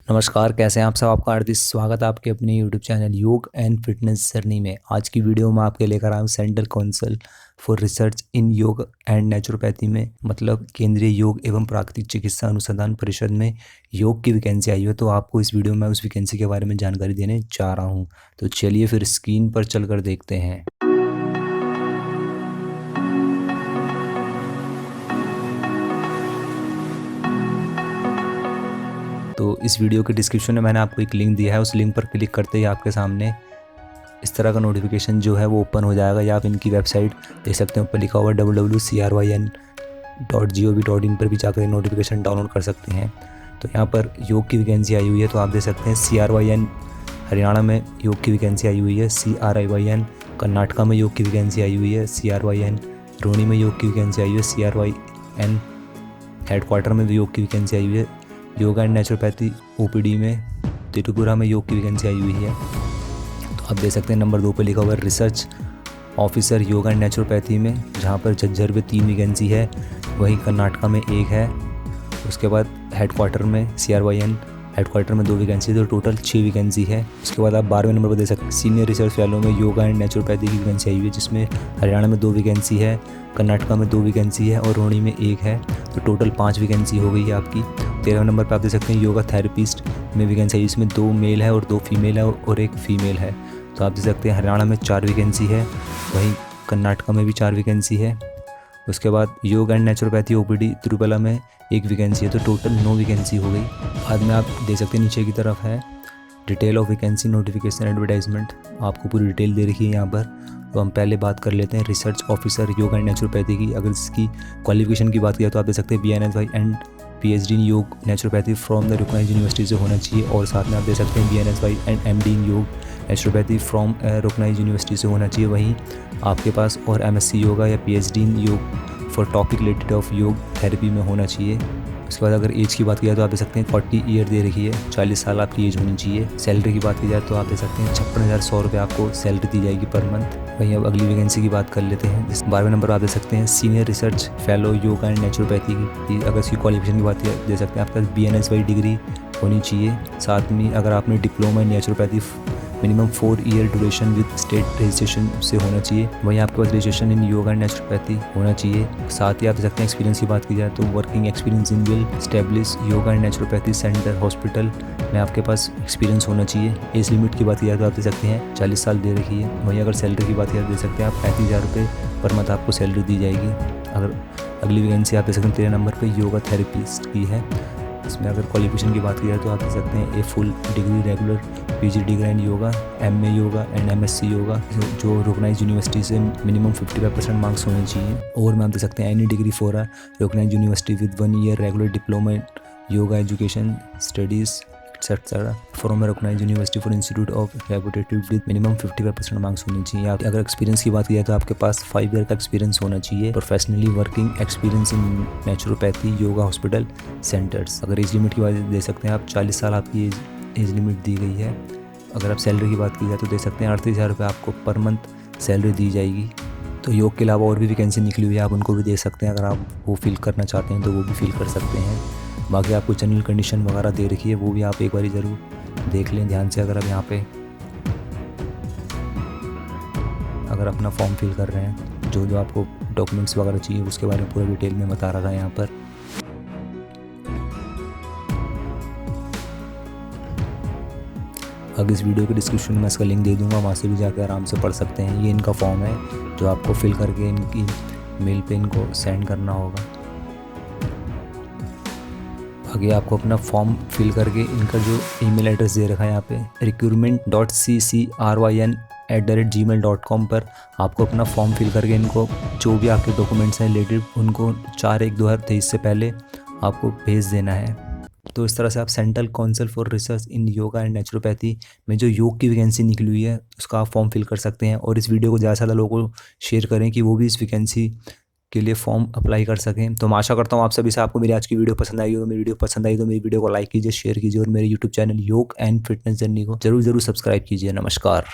नमस्कार, कैसे हैं आप सब। आपका हार्दिक स्वागत है आपके अपने यूट्यूब चैनल योग एंड फिटनेस जर्नी में। आज की वीडियो में आपके लेकर आया हूँ सेंट्रल काउंसिल फॉर रिसर्च इन योग एंड नेचुरोपैथी में मतलब केंद्रीय योग एवं प्राकृतिक चिकित्सा अनुसंधान परिषद में योग की वैकेंसी आई है। तो आपको इस वीडियो में उस वैकेंसी के बारे में जानकारी देने जा रहा हूँ। तो चलिए फिर स्क्रीन पर चलकर देखते हैं। तो इस वीडियो के डिस्क्रिप्शन में मैंने आपको एक लिंक दिया है। उस लिंक पर क्लिक करते ही आपके सामने इस तरह का नोटिफिकेशन जो है वो ओपन हो जाएगा, या आप इनकी वेबसाइट देख सकते हैं। ऊपर लिखा हुआ www.cryn.gov.in पर भी जाकर नोटिफिकेशन डाउनलोड कर सकते हैं। तो यहाँ पर योग की वैकेंसी आई हुई है, तो आप देख सकते हैं CRYN हरियाणा में योग की वैकेंसी आई हुई है, CRYN कर्नाटका में योग की वैकेंसी आई हुई है, CRYN रोहनी में योग की वैकेंसी आई हुई है, CRYN हेडक्वार्टर में भी योग की वैकेंसी आई हुई है, योगा एंड नेचुरोपैथी OPD में त्रिपुरा में योग की वैकेंसी आई हुई है। तो आप देख सकते हैं नंबर 2 पर लिखा हुआ है research officer yoga and naturopathy में, जहाँ पर झज्जर में 3 वैकेंसी है, वहीं कर्नाटका में 1 है। उसके बाद हेडक्वार्टर में CRYN हेडक्वार्टर में 2 वैकेंसी, तो टोटल 6 वैकेंसी है। उसके बाद आप 12वें नंबर पर देख सकते हैं सीनियर रिसर्च फेलो में योगा एंड नेचुरोपैथी की वैकेंसी आई हुई है, जिसमें हरियाणा में 2 वैकेंसी है, कर्नाटका में 2 वैकेंसी है और रोहनी में 1 है। तो टोटल 5 वैकेंसी हो गई है आपकी। 13वें नंबर पर आप देख सकते हैं योगा थेरेपिस्ट में वैकेंसी है, जिसमें 2 मेल है और 2 फीमेल है और 1 फीमेल है। तो आप देख सकते हैं हरियाणा में 4 वैकेंसी है, वहीं कर्नाटका में भी 4 वैकेंसी है। उसके बाद योग एंड नेचुरोपैथी OPD त्रिपुरा में 1 वैकेंसी है, तो टोटल 9 वैकेंसी हो गई। बाद में आप देख सकते हैं नीचे की तरफ है detail of vacancy notification advertisement, आपको पूरी डिटेल दे रखी है यहाँ पर। तो हम पहले बात कर लेते हैं रिसर्च ऑफिसर योग एंड नेचुरोपैथी की। अगर इसकी क्वालिफिकेशन की बात करें तो आप देख सकते हैं BNSY and PhD in yoga naturopathy from the recognised university से होना चाहिए, और साथ में आप देख सकते हैं BNSY and MD in yoga naturopathy from recognised university से होना चाहिए। वहीं आपके पास और MSc योगा या PhD इन योग फॉर टॉपिक रिलेटेड ऑफ योग थेरेपी में होना चाहिए। उसके बाद अगर एज की बात की जाए तो आप देख सकते हैं 40 ईयर दे रखी है, 40 साल आपकी एज होनी चाहिए। सैलरी की बात की जाए तो आप देख सकते हैं 56,100 रुपये आपको सैलरी दी जाएगी पर मंथ। वहीं अब अगली वैकेंसी की बात कर लेते हैं। 12वें नंबर आप देख सकते हैं senior research fellow yoga and naturopathy की। अगर इसकी क्वालिफिकेशन की बात दे सकते हैं आपके पास BNSY डिग्री होनी चाहिए। साथ में अगर आपने diploma in naturopathy minimum 4 year duration with state registration से होना चाहिए। वहीं आपके पास registration in yoga and naturopathy होना चाहिए। साथ ही आप देख सकते हैं एक्सपीरियंस की बात की जाए तो working experience in well establish yoga and naturopathy centre hospital में आपके पास एक्सपीरियंस होना चाहिए। एज लिमिट की बात की जाए तो आप देख सकते हैं 40 साल दे रखी है। वहीं अगर सैलरी की बात की जाए तो देख सकते हैं आप 35,000 रुपये पर मंथ आपको सैलरी दी जाएगी। अगर अगली वैकेंसी आप देख सकते हैं 13 नंबर पर योगा थेरेपिस्ट की है। इसमें अगर क्वालिफिकेशन की बात की जाए तो आप देख सकते हैं a full degree regular PG degree in yoga, MA yoga and MSc yoga जो रिकॉग्नाइज्ड यूनिवर्सिटी से मिनिमम 55% मार्क्स होने चाहिए। और में आप देख सकते हैं any degree for a recognised university with 1 year regular diploma in yoga education studies etcetera from recognised university for institute of reputative with minimum 55% marks होने चाहिए। आप अगर एक्सपीरियंस की बात की जाए तो आपके पास 5 ईयर का एक्सपीरियंस होना चाहिए। Professionally working experience in naturopathy yoga hospital centres. अगर एज लिमिट की बात दे सकते हैं आप 40 साल आपकी एज लिमिट दी गई है। अगर आप सैलरी की बात की जाए तो देख सकते हैं 38,000 रुपये आपको पर मंथ सैलरी दी जाएगी। तो योग के अलावा और भी वैकेंसी निकली हुई है, आप उनको भी देख सकते हैं। अगर आप वो फिल करना चाहते हैं तो वो भी फिल कर सकते हैं। बाकी आपको जनरल कंडीशन वगैरह दे रखी है, वो भी आप एक बार ज़रूर देख लें ध्यान से। अगर आप यहाँ पे अगर अपना फॉर्म फिल कर रहे हैं, जो जो आपको डॉक्यूमेंट्स वगैरह चाहिए उसके बारे में पूरा डिटेल में बता रहा है यहाँ पर। अगर इस वीडियो के डिस्क्रिप्शन में इसका लिंक दे दूंगा, वहाँ से भी जाकर आराम से पढ़ सकते हैं। ये इनका फॉर्म है जो आपको फिल करके इनकी मेल पे इनको सेंड करना होगा। आगे आपको अपना फॉर्म फिल करके इनका जो ईमेल एड्रेस दे रखा है यहाँ पे recruitment.ccryn@gmail.com पर आपको अपना फॉर्म फिल करके इनको जो भी आपके डॉक्यूमेंट्स हैं रिलेटेड उनको 4/1/2023 से पहले आपको भेज देना है। तो इस तरह से आप central council for research in yoga and naturopathy में जो योग की वैकेंसी निकली हुई है उसका आप फॉर्म फिल कर सकते हैं। और इस वीडियो को ज़्यादा से ज़्यादा लोगों को शेयर करें कि वो भी इस वैकेंसी के लिए फॉर्म अप्लाई कर सकें। तो मैं आशा करता हूँ आप सभी से आपको मेरी आज की वीडियो पसंद आई हो। मेरी वीडियो पसंद आई तो मेरी वीडियो को लाइक कीजिए, शेयर कीजिए और मेरे यूट्यूब चैनल योग एंड फिटनेस जर्नी को जरूर सब्सक्राइब कीजिए। नमस्कार।